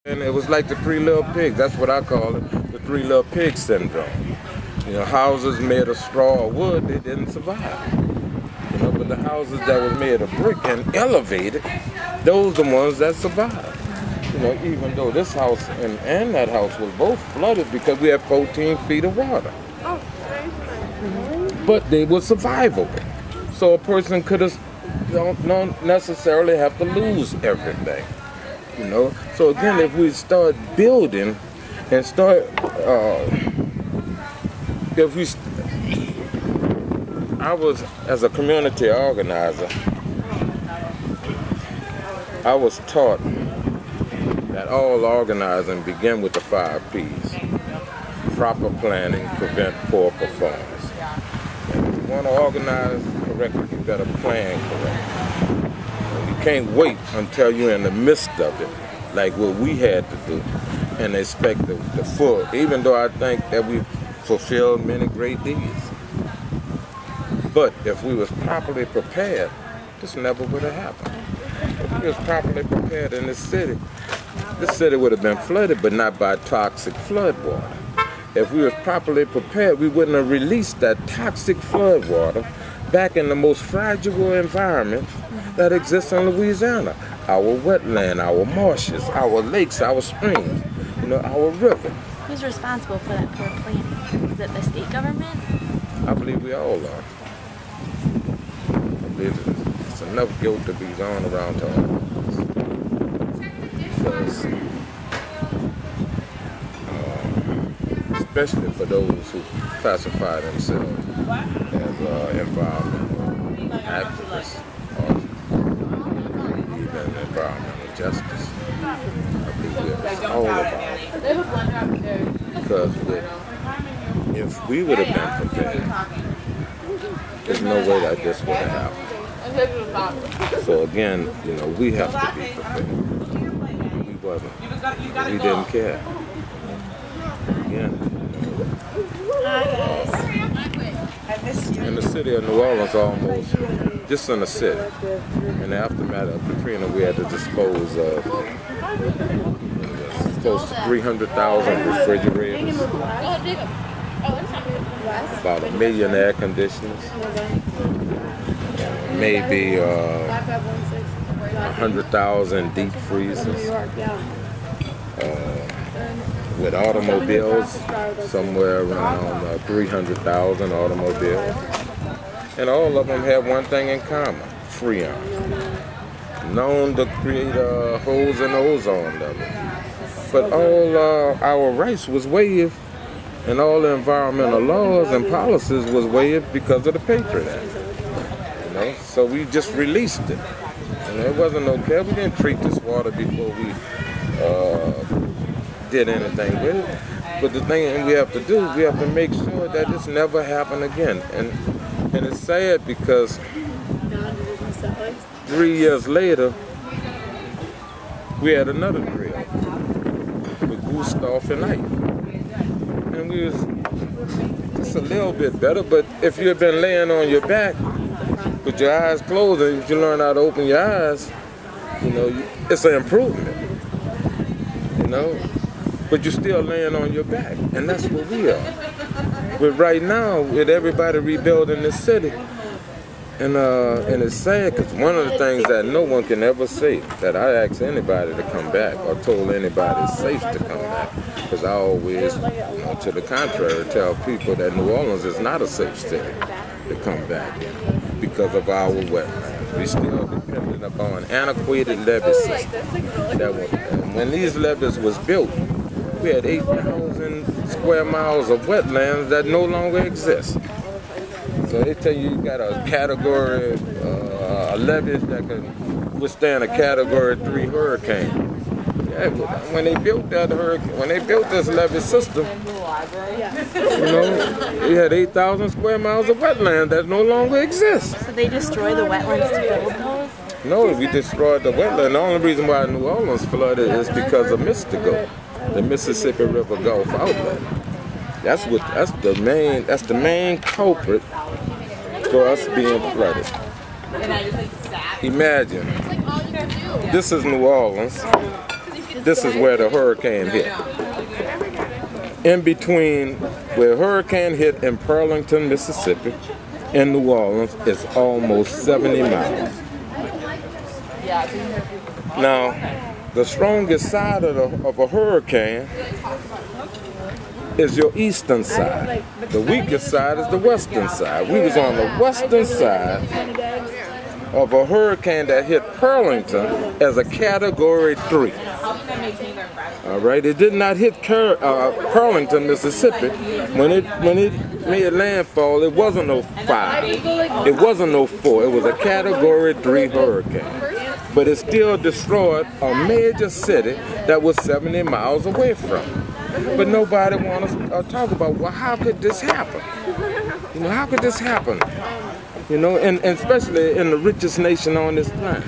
And it was like the three little pigs. That's what I call it, the three little pig syndrome. You know, houses made of straw or wood, they didn't survive. You know, but the houses that was made of brick and elevated, those the ones that survived. You know, even though this house and that house was both flooded because we had 14 feet of water. But they were survivable. So a person could have don't necessarily have to lose everything. You know, so again, if we start building and start, I was, as a community organizer, I was taught that all organizing begin with the 5 P's. Proper planning, prevent poor performance. And if you want to organize correctly, you better plan correctly. You can't wait until you're in the midst of it, like what we had to do, and expect the full, even though I think that we fulfilled many great deeds. But if we was properly prepared, this never would have happened. If we was properly prepared in this city would have been flooded, but not by toxic flood water. If we was properly prepared, we wouldn't have released that toxic flood water back in the most fragile environment that exists in Louisiana. Our wetland, our marshes, our lakes, our streams, you know, our river. Who's responsible for that poor planning? Is it the state government? I believe we all are. I believe it's enough guilt to be gone around to all of us. Because, especially for those who classify themselves as environmental activists or even environmental justice. I believe it's all about it. Because if we would have been prepared, there's no way that this would have happened. So again, you know, we have to be prepared. We wasn't. We didn't care. Again, in the city of New Orleans, almost, just in the city, in the aftermath of Katrina, we had to dispose of close to 300,000 refrigerators, about 1 million air conditioners, maybe 100,000 deep freezers. With automobiles, somewhere around 300,000 automobiles. And all of them have one thing in common, Freon. Known to create holes in the ozone level. But all our rights was waived, and all the environmental laws and policies was waived because of the Patriot Act. You know? So we just released it. And it wasn't okay. We didn't treat this water before we did anything with it. But the thing we have to do, we have to make sure that this never happen again. And it's sad because 3 years later, we had another drill with Gustav and Ike. And we was just a little bit better, but if you had been laying on your back with your eyes closed, and if you learn how to open your eyes, you know, it's an improvement, you know. But you're still laying on your back, and that's what we are. But right now, with everybody rebuilding this city, and it's sad because one of the things that no one can ever say, that I ask anybody to come back or told anybody it's safe to come back, because I always, you know, to the contrary, tell people that New Orleans is not a safe city to come back in because of our wetlands. We still dependent upon antiquated levee systems. When these levees was built, we had 8,000 square miles of wetlands that no longer exist. So they tell you got a category, a levee that can withstand a category 3 hurricane. Yeah, when they built that when they built this levee system, you know, we had 8,000 square miles of wetland that no longer exist. So they destroy the wetlands to build those? No, we destroyed the wetland. The only reason why New Orleans flooded is because of Mystico, the Mississippi River Gulf outlet. That's the main culprit for us being flooded. Imagine, this is New Orleans. this is where the hurricane hit. In between where hurricane hit in Pearlington, Mississippi, in New Orleans, is almost 70 miles. Now, the strongest side of a hurricane is your eastern side. The weakest side is the western side. We was on the western side of a hurricane that hit Pearlington as a Category 3. All right, it did not hit Pearlington, Mississippi. When it made landfall, it wasn't no 5. It wasn't no 4. It was a Category 3 hurricane. But it still destroyed a major city that was 70 miles away from it. But nobody wants to talk about, well, how could this happen? You know, how could this happen? You know, and especially in the richest nation on this planet.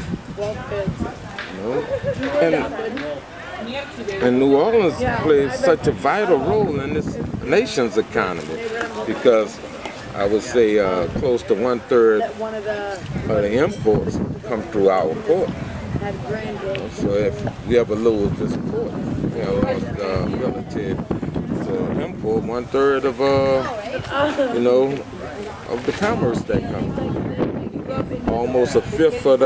You know? And New Orleans plays such a vital role in this nation's economy because I would say close to 1/3 of the imports come through our port. So if we ever lose this port, you know, relative to import, 1/3 of you know, of the commerce that comes. Almost 1/5 of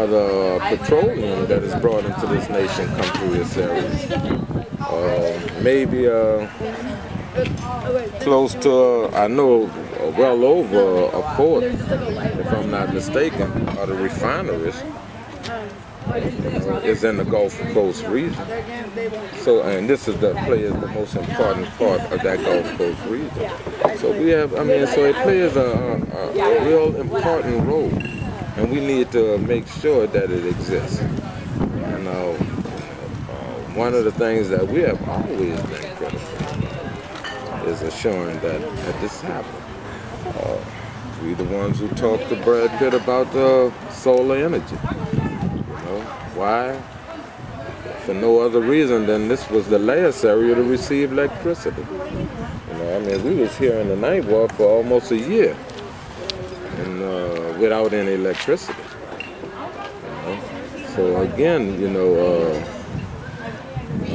the petroleum that is brought into this nation come through this area. Maybe close to, I know, well over 1/4, if I'm not mistaken, of the refineries is in the Gulf Coast region. So, and this is the most important part of that Gulf Coast region. So we have, I mean, so it plays a real important role, and we need to make sure that it exists. And one of the things that we have always been critical is assuring that this happens. We the ones who talked to Brad Pitt about solar energy. Why? For no other reason than this was the last area to receive electricity. You know, I mean, we was here in the Ninth Ward for almost a year, and without any electricity. You know? So again, you know,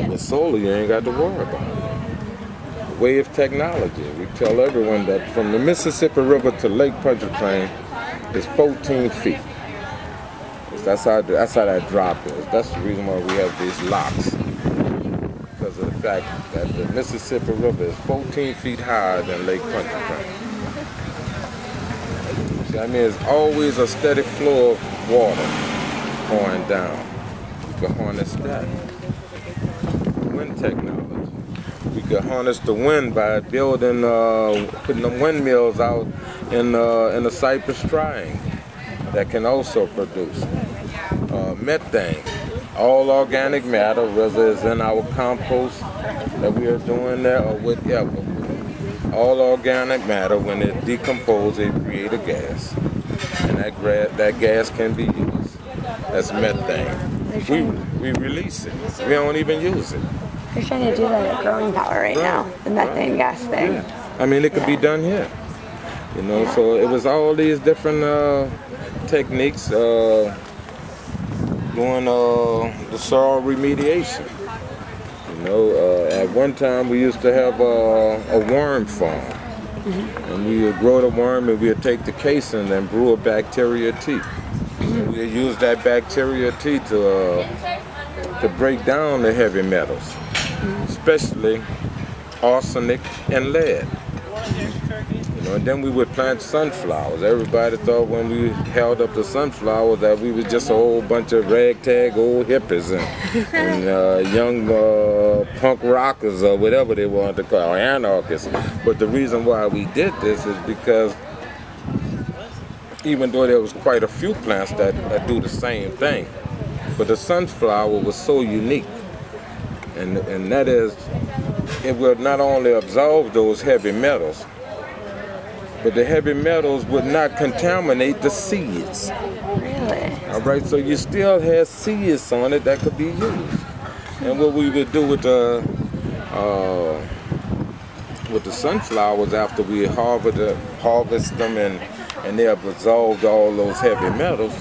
with solar, you ain't got to worry about it. Wave technology. We tell everyone that from the Mississippi River to Lake Pontchartrain is 14 feet. That's how that drop is. That's the reason why we have these locks. Because of the fact that the Mississippi River is 14 feet higher than Lake Pontchartrain. See, I mean, it's always a steady flow of water pouring down. You can harness that. Wind technology. We could harness the wind by building, putting the windmills out in the Cypress Triangle that can also produce methane, all organic matter, whether it's in our compost that we are doing there or whatever. All organic matter, when it decomposes, it creates a gas, and that gas can be used. That's methane. We release it. We don't even use it. They're trying to do that at Growing Power right now, the methane gas thing. Yeah. I mean, it could be done here. You know, so it was all these different techniques doing the soil remediation. You know, at one time we used to have a worm farm. And we would grow the worm and we would take the casing and brew a bacteria tea. And we would use that bacteria tea to break down the heavy metals, especially arsenic and lead. You know, and then we would plant sunflowers. Everybody thought when we held up the sunflowers that we was just a whole bunch of ragtag old hippies and young punk rockers or whatever they wanted to call, anarchists. But the reason why we did this is because even though there was quite a few plants that do the same thing, but the sunflower was so unique, and that is, it will not only absorb those heavy metals, but the heavy metals would not contaminate the seeds. Really? All right, so you still have seeds on it that could be used. And what we would do with the sunflowers after we harvest them and they have absorbed all those heavy metals,